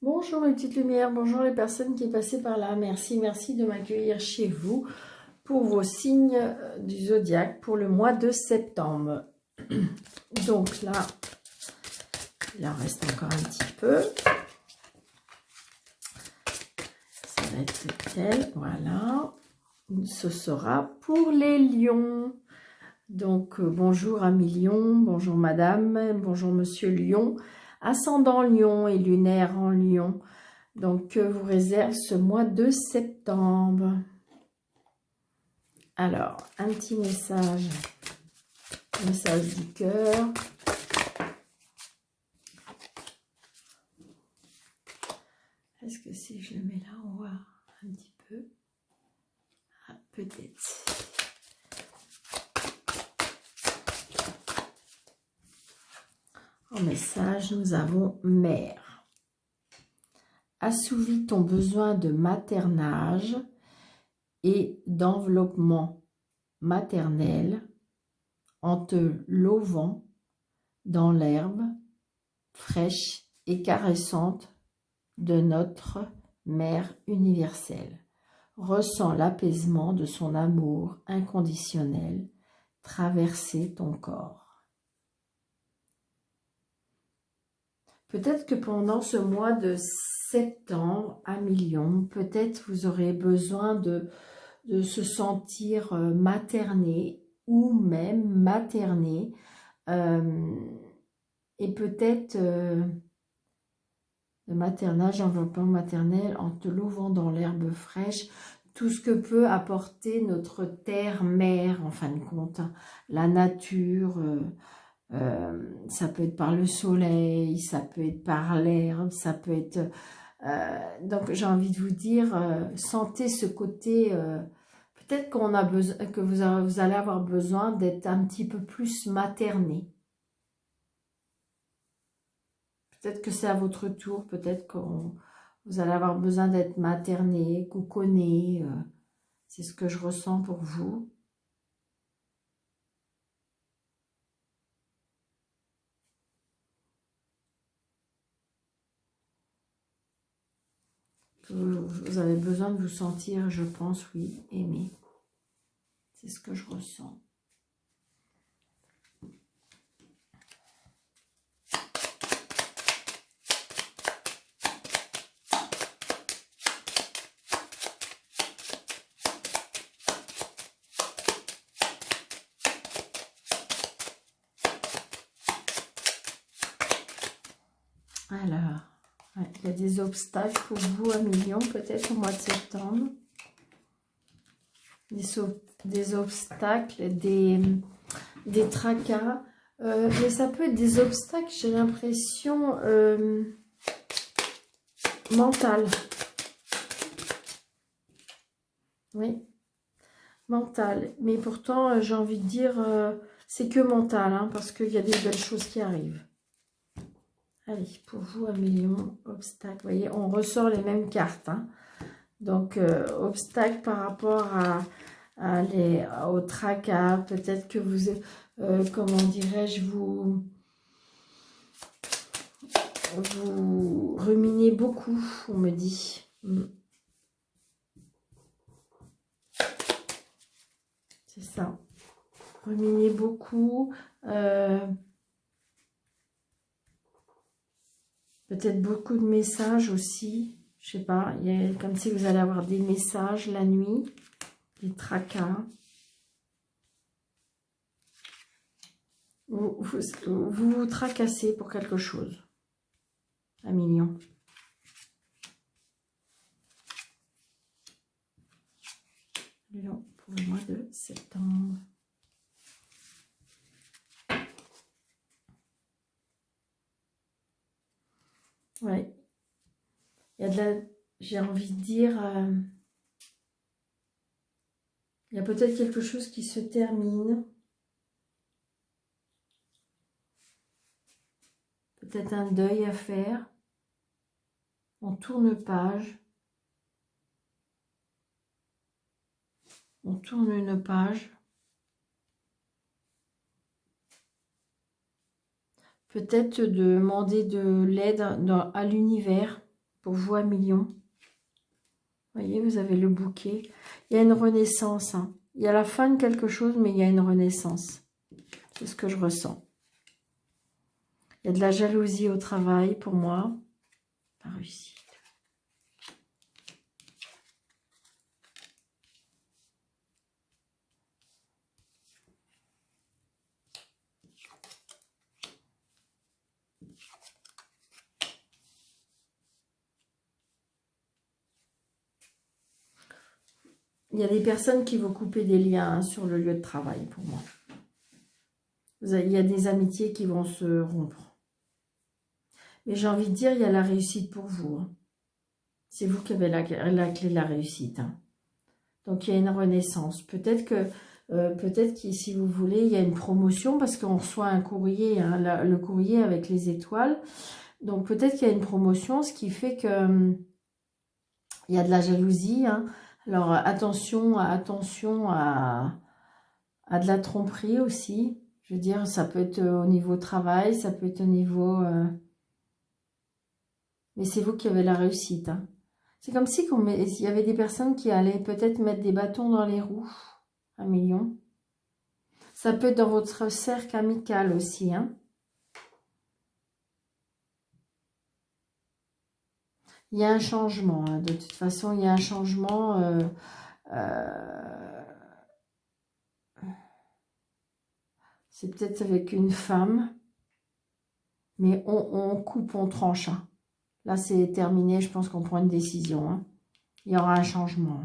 Bonjour mes petites lumières, bonjour les personnes qui passaient par là. Merci de m'accueillir chez vous pour vos signes du zodiaque pour le mois de septembre. Donc là, il en reste encore un petit peu. Ça va être lequel? Voilà. Ce sera pour les lions. Donc bonjour amis lions, bonjour madame, bonjour monsieur lion. Ascendant lion et lunaire en lion. Donc, vous réserve ce mois de septembre. Alors, un petit message du cœur. Est-ce que si je le mets là, on voit un petit peu? Ah, peut-être. En message, nous avons mère. Assouvis ton besoin de maternage et d'enveloppement maternel en te lovant dans l'herbe fraîche et caressante de notre Mère universelle. Ressens l'apaisement de son amour inconditionnel traverser ton corps. Peut-être que pendant ce mois de septembre à Million, peut-être vous aurez besoin de se sentir materné ou même materné. Et peut-être le maternage, enveloppement maternel, en te louvant dans l'herbe fraîche, tout ce que peut apporter notre terre-mère, en fin de compte, hein, la nature. Ça peut être par le soleil, ça peut être par l'herbe, ça peut être... donc j'ai envie de vous dire, sentez ce côté... peut-être qu'on a besoin, que vous allez avoir besoin d'être un petit peu plus materné. Peut-être que c'est à votre tour, peut-être que vous allez avoir besoin d'être materné, couconné. C'est ce que je ressens pour vous. Vous avez besoin de vous sentir, je pense, oui, aimé. C'est ce que je ressens. Alors, ouais, il y a des obstacles pour vous à Million, peut-être au mois de septembre. Des obstacles, des tracas. Mais ça peut être des obstacles, j'ai l'impression, mental. Oui, mental. Mais pourtant, j'ai envie de dire, c'est que mental, hein, parce qu'il y a des belles choses qui arrivent. Allez, pour vous, un million, obstacle. Vous voyez, on ressort les mêmes cartes. Hein. Donc, obstacle par rapport au tracas. Peut-être que vous, comment dirais-je, vous ruminez beaucoup, on me dit. C'est ça. Ruminez beaucoup. Peut-être beaucoup de messages aussi. Je sais pas. Il y a comme si vous allez avoir des messages la nuit. Des tracas. Vous tracassez pour quelque chose. Un million. Lion pour le mois de septembre. Ouais. Il y a de la... J'ai envie de dire... il y a peut-être quelque chose qui se termine. Peut-être un deuil à faire. On tourne page. On tourne une page. Peut-être demander de l'aide à l'univers pour vous, 1 million. Vous voyez, vous avez le bouquet. Il y a une renaissance. Hein. Il y a la fin de quelque chose, mais il y a une renaissance. C'est ce que je ressens. Il y a de la jalousie au travail pour moi. La réussite. Il y a des personnes qui vont couper des liens sur le lieu de travail pour moi. Il y a des amitiés qui vont se rompre. Mais j'ai envie de dire, il y a la réussite pour vous. Hein. C'est vous qui avez la clé de la réussite. Hein. Donc, il y a une renaissance. Peut-être que, si vous voulez, il y a une promotion parce qu'on reçoit un courrier, hein, le courrier avec les étoiles. Donc, peut-être qu'il y a une promotion, ce qui fait que il y a de la jalousie, hein. Alors, attention à de la tromperie aussi. Je veux dire, ça peut être au niveau travail, ça peut être au niveau... Mais c'est vous qui avez la réussite. Hein. C'est comme si il y avait des personnes qui allaient peut-être mettre des bâtons dans les roues. 1 million. Ça peut être dans votre cercle amical aussi. Hein. Il y a un changement. Hein. De toute façon, il y a un changement... c'est peut-être avec une femme. Mais on coupe, on tranche. Hein. Là, c'est terminé. Je pense qu'on prend une décision. Hein. Il y aura un changement.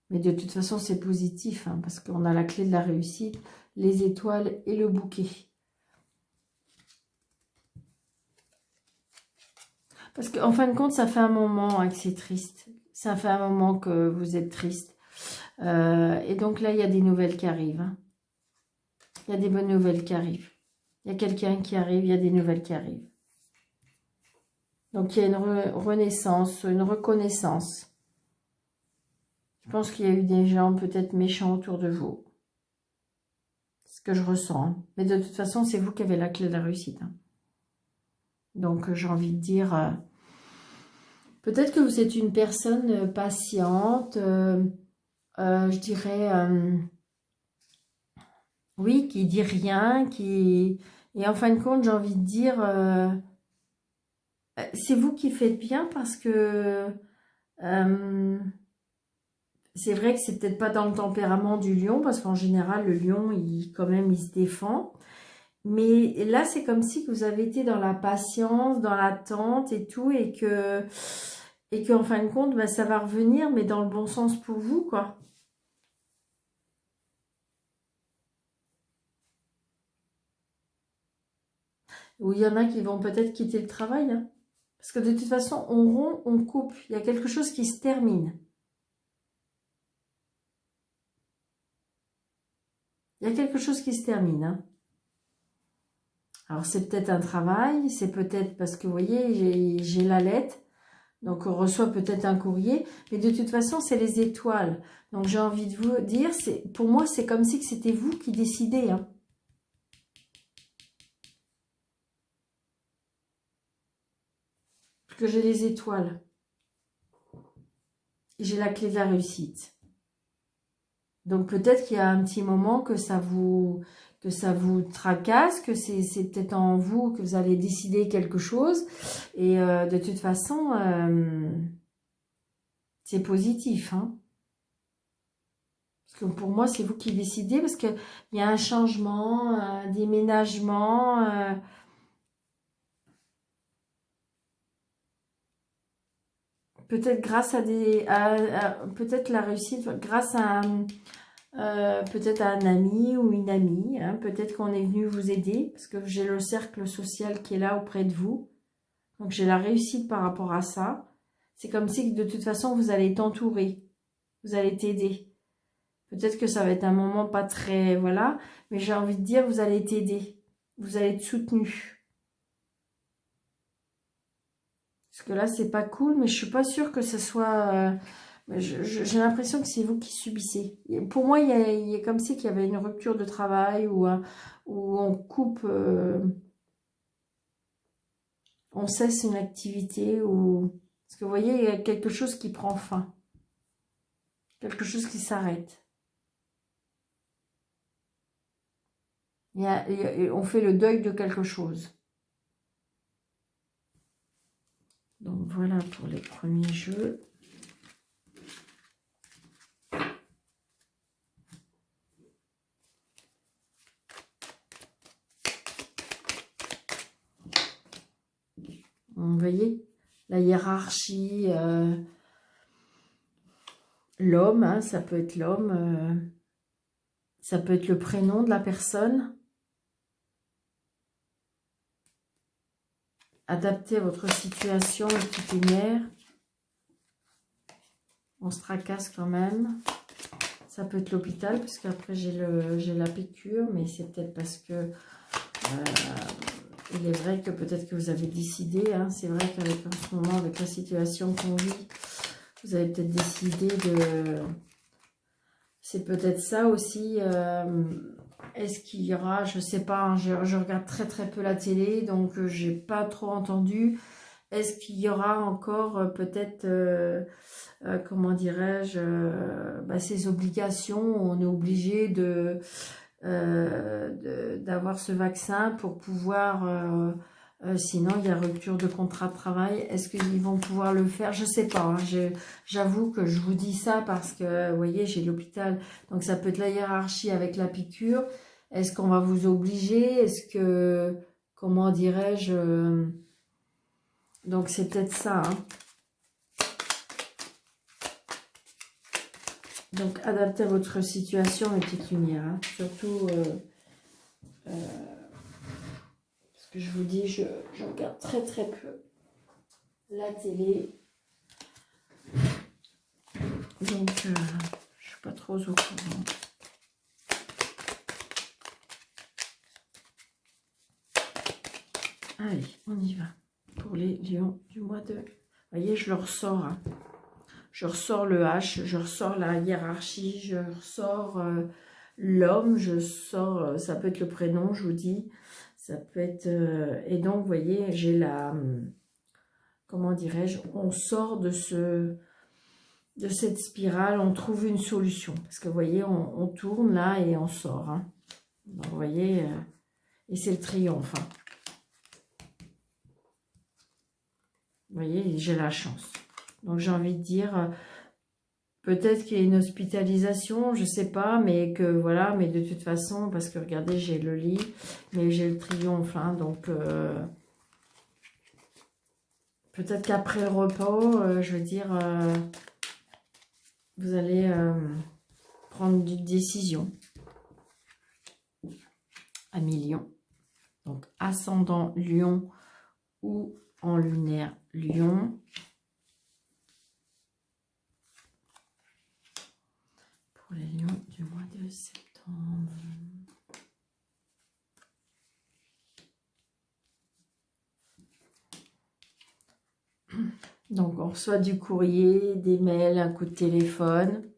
Mais de toute façon, c'est positif. Hein, parce qu'on a la clé de la réussite, les étoiles et le bouquet. Parce qu'en fin de compte, ça fait un moment hein, que c'est triste. Ça fait un moment que vous êtes triste. Et donc là, il y a des nouvelles qui arrivent. Hein. Il y a des bonnes nouvelles qui arrivent. Il y a quelqu'un qui arrive, il y a des nouvelles qui arrivent. Donc, il y a une renaissance, une reconnaissance. Je pense qu'il y a eu des gens peut-être méchants autour de vous. C'est ce que je ressens. Hein. Mais de toute façon, c'est vous qui avez la clé de la réussite. Hein. Donc, j'ai envie de dire... peut-être que vous êtes une personne patiente, je dirais... oui, qui dit rien, qui... Et en fin de compte, j'ai envie de dire... c'est vous qui faites bien parce que... c'est vrai que c'est peut-être pas dans le tempérament du lion, parce qu'en général, le lion, quand même, il se défend. Mais là, c'est comme si vous avez été dans la patience, dans l'attente et tout, et que en fin de compte, bah, ça va revenir, mais dans le bon sens pour vous, quoi. Ou il y en a qui vont peut-être quitter le travail, hein. Parce que de toute façon, on rompt, on coupe. Il y a quelque chose qui se termine. Il y a quelque chose qui se termine, hein. Alors, c'est peut-être un travail, c'est peut-être parce que, vous voyez, j'ai la lettre. Donc, on reçoit peut-être un courrier. Mais de toute façon, c'est les étoiles. Donc, j'ai envie de vous dire, pour moi, c'est comme si c'était vous qui décidez. Hein. Parce que j'ai les étoiles. J'ai la clé de la réussite. Donc, peut-être qu'il y a un petit moment que ça vous tracasse, que c'est peut-être en vous que vous allez décider quelque chose. Et de toute façon, c'est positif. Hein. Parce que pour moi, c'est vous qui décidez, parce qu'il y a un changement, un déménagement. Peut-être grâce à peut-être la réussite, grâce à... peut-être à un ami ou une amie, hein. Peut-être qu'on est venu vous aider, parce que j'ai le cercle social qui est là auprès de vous. Donc, j'ai la réussite par rapport à ça. C'est comme si, de toute façon, vous allez t'entourer. Vous allez t'aider. Peut-être que ça va être un moment pas très... Voilà. Mais j'ai envie de dire, vous allez t'aider. Vous allez être soutenu. Parce que là, c'est pas cool, mais je suis pas sûre que ce soit... j'ai l'impression que c'est vous qui subissez. Pour moi, il y a comme si qu'il y avait une rupture de travail où on coupe... on cesse une activité ou... Parce que vous voyez, il y a quelque chose qui prend fin. Quelque chose qui s'arrête. On fait le deuil de quelque chose. Donc voilà pour les premiers jeux. Vous voyez, la hiérarchie, l'homme, hein, ça peut être l'homme, ça peut être le prénom de la personne. Adaptez à votre situation, les petites lumières. On se tracasse quand même. Ça peut être l'hôpital, parce qu'après j'ai la piqûre, mais c'est peut-être parce que il est vrai que peut-être que vous avez décidé, hein, c'est vrai qu'avec en ce moment, avec la situation qu'on vit, vous avez peut-être décidé de... C'est peut-être ça aussi. Est-ce qu'il y aura, je sais pas, hein, je regarde très très peu la télé, donc j'ai pas trop entendu. Est-ce qu'il y aura encore peut-être, comment dirais-je, ces obligations, on est obligé d'avoir ce vaccin pour pouvoir... sinon, il y a rupture de contrat de travail. Est-ce qu'ils vont pouvoir le faire? Je sais pas. Hein. J'avoue que je vous dis ça parce que, vous voyez, j'ai l'hôpital. Donc, ça peut être la hiérarchie avec la piqûre. Est-ce qu'on va vous obliger? Est-ce que, comment dirais-je... Donc, c'est peut-être ça. Hein. Donc, adaptez à votre situation, les petites lumières. Hein. Surtout... je vous dis, je regarde très très peu la télé. Donc, je ne suis pas trop au courant. Allez, on y va. Pour les lions du mois de... Vous voyez, je le ressors. Hein. Je ressors le H, je ressors la hiérarchie, je ressors l'homme, je sors... ça peut être le prénom, je vous dis. Ça peut être... et donc, vous voyez, j'ai la... comment dirais-je? On sort de cette spirale, on trouve une solution. Parce que, vous voyez, on tourne là et on sort. Hein. Donc, vous voyez, et c'est le triomphe. Hein. Vous voyez, j'ai la chance. Donc, j'ai envie de dire... peut-être qu'il y a une hospitalisation, je ne sais pas, mais que voilà, mais de toute façon, parce que regardez, j'ai le lit, mais j'ai le triomphe, hein, donc peut-être qu'après le repos, je veux dire, vous allez prendre une décision. Amis Lion, donc ascendant Lion ou en lunaire Lion. Pour les lions du mois de septembre. Donc, on reçoit du courrier, des mails, un coup de téléphone.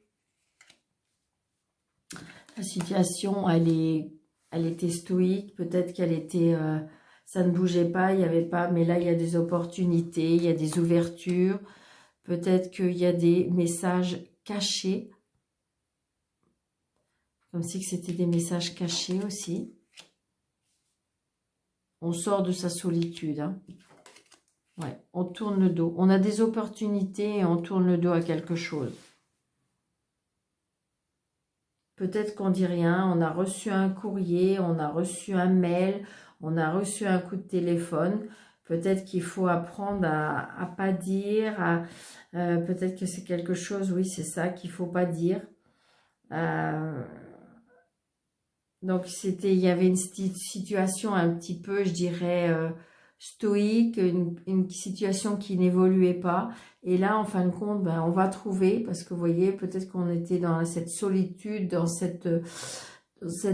La situation, elle était stoïque. Peut-être qu'elle était... ça ne bougeait pas, il n'y avait pas... Mais là, il y a des opportunités, il y a des ouvertures. Peut-être qu'il y a des messages cachés. Comme si c'était des messages cachés aussi. On sort de sa solitude. Hein. Ouais, on tourne le dos. On a des opportunités et on tourne le dos à quelque chose. Peut-être qu'on dit rien. On a reçu un courrier, on a reçu un mail, on a reçu un coup de téléphone. Peut-être qu'il faut apprendre à pas dire. Peut-être que c'est quelque chose, oui, c'est ça qu'il faut pas dire. Donc, il y avait une situation un petit peu, je dirais, stoïque, une situation qui n'évoluait pas. Et là, en fin de compte, ben, on va trouver, parce que vous voyez, peut-être qu'on était dans cette solitude, dans cette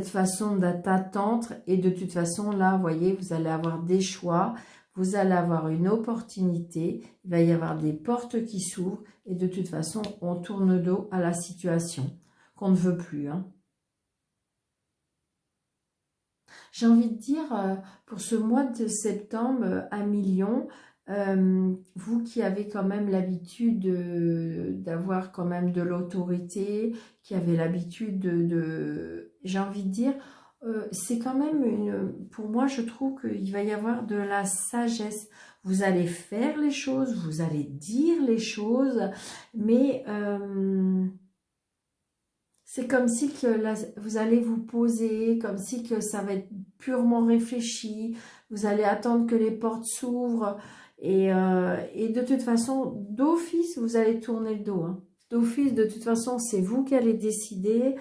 façon d'attendre. Et de toute façon, là, vous voyez, vous allez avoir des choix, vous allez avoir une opportunité, il va y avoir des portes qui s'ouvrent. Et de toute façon, on tourne le dos à la situation qu'on ne veut plus, hein. J'ai envie de dire, pour ce mois de septembre, 1 million, vous qui avez quand même l'habitude d'avoir quand même de l'autorité, qui avez l'habitude j'ai envie de dire, c'est quand même pour moi je trouve qu'il va y avoir de la sagesse. Vous allez faire les choses, vous allez dire les choses, mais c'est comme si que vous allez vous poser, comme si que ça va être purement réfléchi, vous allez attendre que les portes s'ouvrent, et de toute façon, d'office, vous allez tourner le dos. Hein. D'office, de toute façon, c'est vous qui allez décider.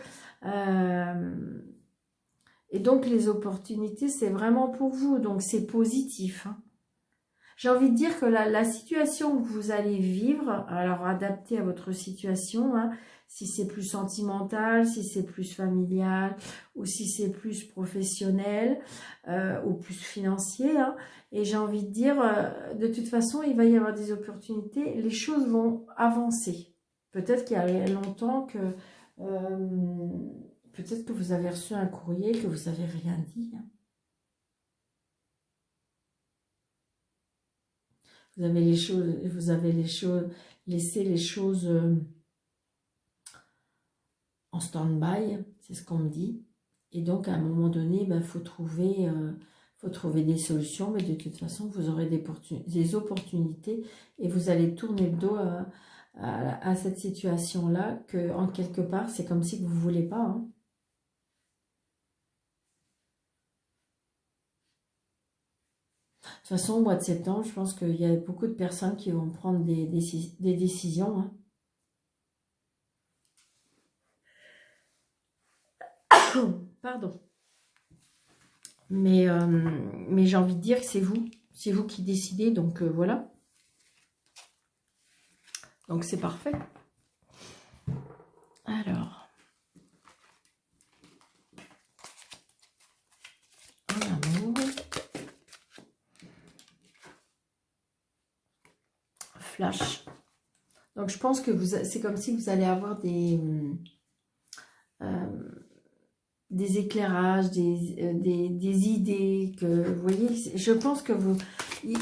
Et donc, les opportunités, c'est vraiment pour vous, donc c'est positif. Hein. J'ai envie de dire que la situation que vous allez vivre, alors adaptée à votre situation, hein, si c'est plus sentimental, si c'est plus familial, ou si c'est plus professionnel, ou plus financier, hein, et j'ai envie de dire, de toute façon, il va y avoir des opportunités, les choses vont avancer. Peut-être qu'il y a longtemps que, peut-être que vous avez reçu un courrier, que vous n'avez rien dit, hein. Vous avez les choses, laissé les choses en stand-by, c'est ce qu'on me dit. Et donc, à un moment donné, faut trouver des solutions, mais de toute façon, vous aurez des opportunités et vous allez tourner le dos à cette situation-là, que en quelque part, c'est comme si vous ne voulez pas. Hein. De toute façon, au mois de septembre, je pense qu'il y a beaucoup de personnes qui vont prendre des décisions. Hein. Pardon. Mais j'ai envie de dire que c'est vous qui décidez, donc voilà. Donc c'est parfait. Alors, en amour, flash. Donc je pense que c'est comme si vous allez avoir des éclairages, des idées, que vous voyez, je pense que il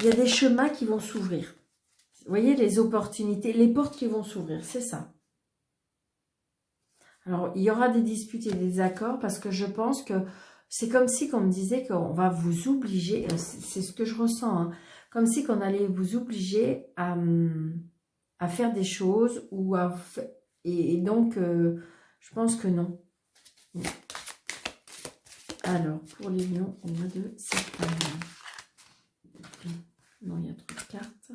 y a des chemins qui vont s'ouvrir. Vous voyez, les opportunités, les portes qui vont s'ouvrir, c'est ça. Alors, il y aura des disputes et des désaccords parce que je pense que c'est comme si qu'on me disait qu'on va vous obliger, c'est ce que je ressens, hein, comme si qu'on allait vous obliger à faire des choses ou et donc, je pense que non. Alors, pour les lions, au mois de septembre. Non, il y a trop de cartes.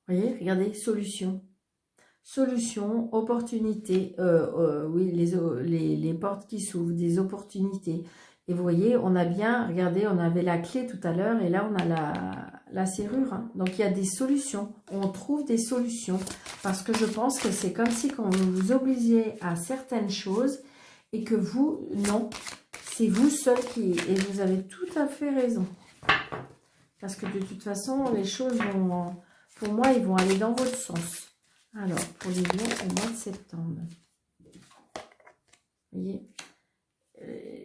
Vous voyez, regardez, solution. Solution, opportunité, oui, les portes qui s'ouvrent, des opportunités. Et vous voyez, on a bien, regardez, on avait la clé tout à l'heure et là, on a la serrure. Hein. Donc, il y a des solutions. On trouve des solutions. Parce que je pense que c'est comme si on vous obligeait à certaines choses et que vous, non, c'est vous seul qui... Et vous avez tout à fait raison. Parce que de toute façon, les choses vont... Pour moi, ils vont aller dans votre sens. Alors, pour les lions au mois de septembre. Vous voyez,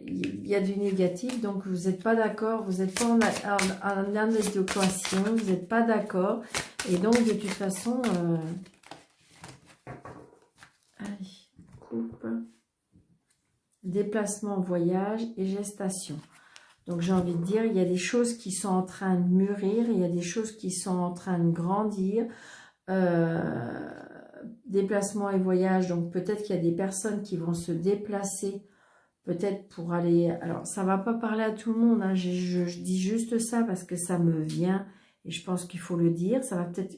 il y a du négatif, donc vous n'êtes pas d'accord, vous n'êtes pas en adéquation, vous n'êtes pas d'accord. Et donc, de toute façon, allez, coupe, déplacement, voyage et gestation. Donc, j'ai envie de dire, il y a des choses qui sont en train de mûrir, il y a des choses qui sont en train de grandir. Déplacement et voyage, donc peut-être qu'il y a des personnes qui vont se déplacer, peut-être pour aller... Alors, ça ne va pas parler à tout le monde, hein, je dis juste ça parce que ça me vient, et je pense qu'il faut le dire, ça va peut-être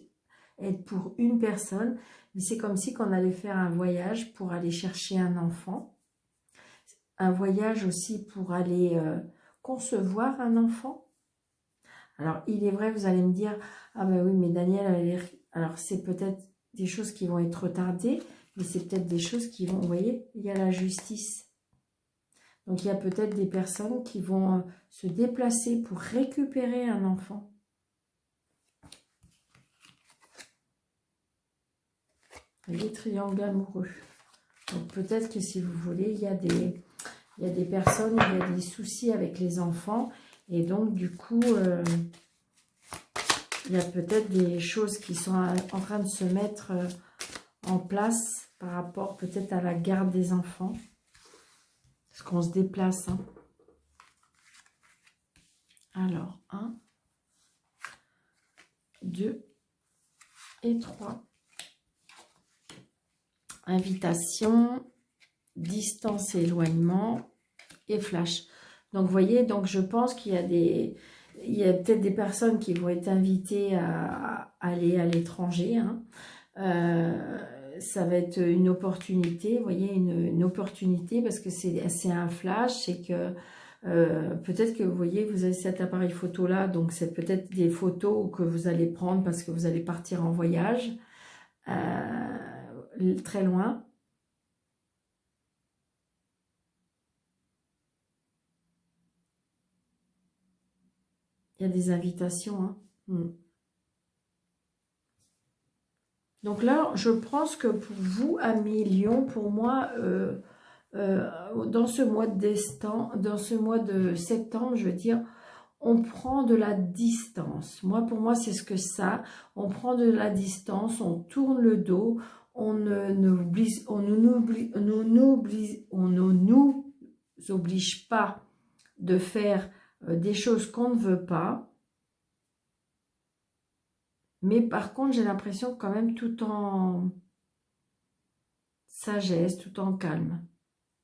être pour une personne, mais c'est comme si qu'on allait faire un voyage pour aller chercher un enfant, un voyage aussi pour aller concevoir un enfant. Alors, il est vrai, vous allez me dire, ah ben oui, mais Daniel, alors c'est peut-être des choses qui vont être retardées, mais c'est peut-être des choses qui vont, vous voyez, il y a la justice. Donc, il y a peut-être des personnes qui vont se déplacer pour récupérer un enfant. Les triangles amoureux. Donc peut-être que si vous voulez, il y a des personnes, il y a des soucis avec les enfants. Et donc du coup, il y a peut-être des choses qui sont en train de se mettre en place par rapport peut-être à la garde des enfants. Parce qu'on se déplace. Hein. Alors, 1, 2 et 3. Invitation, distance et éloignement et flash. Donc, vous voyez, donc je pense qu'il y a peut-être des personnes qui vont être invitées à aller à l'étranger. Hein. Ça va être une opportunité, vous voyez, une opportunité parce que c'est un flash, c'est que peut-être que vous voyez, vous avez cet appareil photo là, donc c'est peut-être des photos que vous allez prendre parce que vous allez partir en voyage très loin. Il y a des invitations. Hein. Donc là, je pense que pour vous, amis Lion, pour moi, dans ce mois de septembre, je veux dire, on prend de la distance. Pour moi, c'est ce que ça. On prend de la distance, on tourne le dos, on ne nous oblige pas de faire des choses qu'on ne veut pas. Mais par contre, j'ai l'impression quand même tout en sagesse, tout en calme.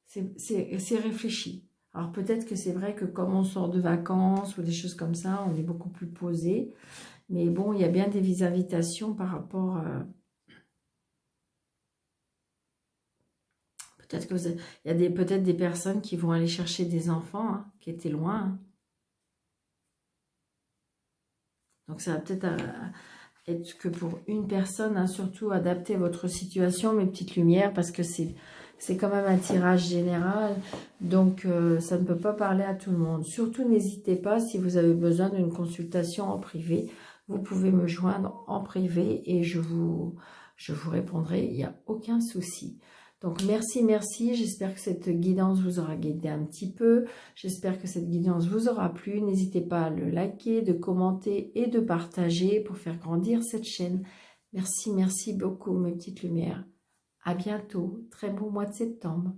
C'est réfléchi. Alors peut-être que c'est vrai que comme on sort de vacances ou des choses comme ça, on est beaucoup plus posé. Mais bon, il y a bien des invitations par rapport... peut-être que il y a peut-être des personnes qui vont aller chercher des enfants hein, qui étaient loin. Hein. Donc ça va peut-être être que pour une personne, hein, surtout adapter votre situation, mes petites lumières, parce que c'est quand même un tirage général, donc ça ne peut pas parler à tout le monde. Surtout, n'hésitez pas, si vous avez besoin d'une consultation en privé, vous pouvez me joindre en privé et je vous répondrai, il n'y a aucun souci. Donc, merci, j'espère que cette guidance vous aura guidé un petit peu, j'espère que cette guidance vous aura plu, n'hésitez pas à le liker, de commenter et de partager pour faire grandir cette chaîne. Merci beaucoup mes petites lumières. À bientôt, très bon mois de septembre.